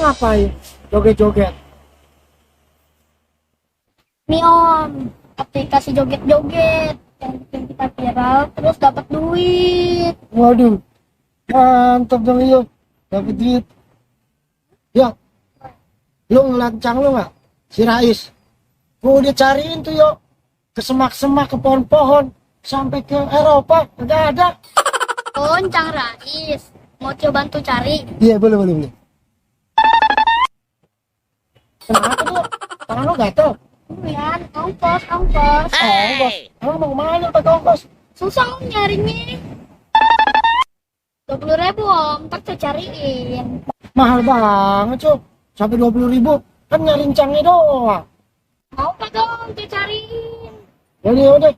ngapain? Joget-joget. Nih Om, aplikasi joget-joget yang bikin kita viral terus dapat duit. Waduh, mantap dong yo, dapat duit. Yo, lu ngelancang lu nggak? Si Rais, gua udah cariin tuh yo, ke semak-semak, ke pohon-pohon, sampai ke Eropa, nggak ada. Oh, Cang Rais, mau coba bantu cari? Iya, boleh. Kenapa tuh? Tangan lu gatel? Bukan, ongkos. Ongkos. Emang mau kemana pakai ongkos? Susah Om nyarinya. 20.000 Om, tak saya cariin. Mahal banget cuy, sampai 20.000 kan nyari cangnya doang. Mau kah dong saya cariin? Yaudah.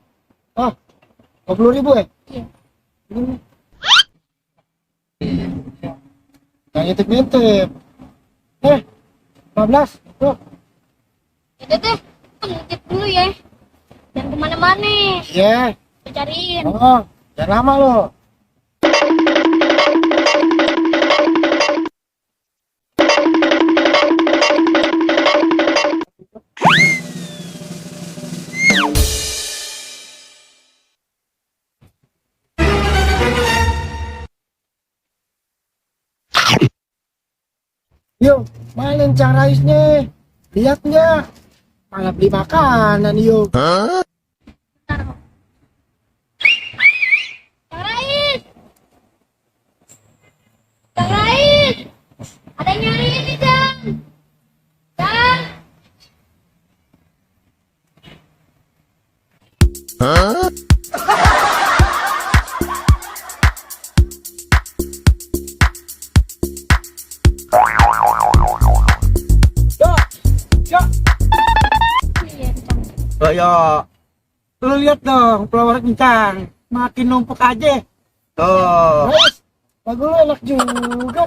20.000 ya? Iya. Yang ngintip-ngintip. 15 tuh. Yaudah deh, Om ngintip dulu ya. Jangan kemana-mana, Iya. saya cariin. Jangan lama lo. Yo, mana Cang Raisnya? Lihat nggak? Malah beli makanan yo. Bentar, Om. Cang Rais! Cang Rais! Ada yang nyariin nih, Cang! Cang! Yo. Iya, Cang. Yo. Lu lihat dong, flower kencang. Makin numpuk aja. Tuh. Rais, lagu lu enak juga.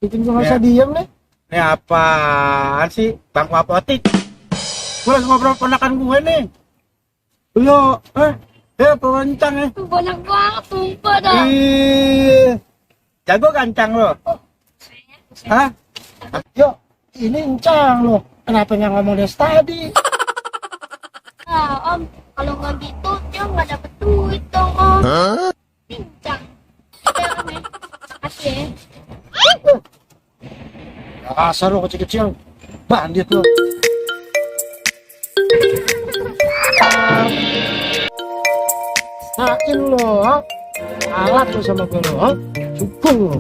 Bikin gua nggak usah diem nih. Ini apaan sih? Bang apotik. Gue lagi ngobrol ponakan gue nih. Yo, perencang ya. Tuh banyak banget, sumpah dah. Jago gancang lo. Buset. Hah? Yo, ini encang loh. Kenapa nggak ngomong dari tadi? Nah, Om, kalau nggak gitu, dia nggak dapet duit dong, Om. Pincang. Udah, Om ya. Makasih ya. Asal lo kecil-kecil. Bandit lo. Nain lo, ha? Alat lo sama gue lo, ha? Syukur lo.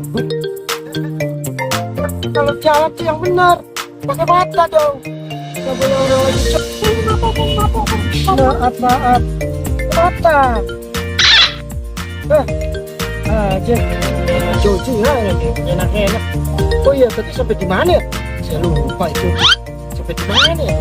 Kalau jalan tuh yang benar, pakai mata dong. Gak boleh orang maaf. Mata. Aja. Cuci ya, enak-enak. Oh iya, tadi sampai di mana ya? Saya lupa itu. Sampai di mana ya?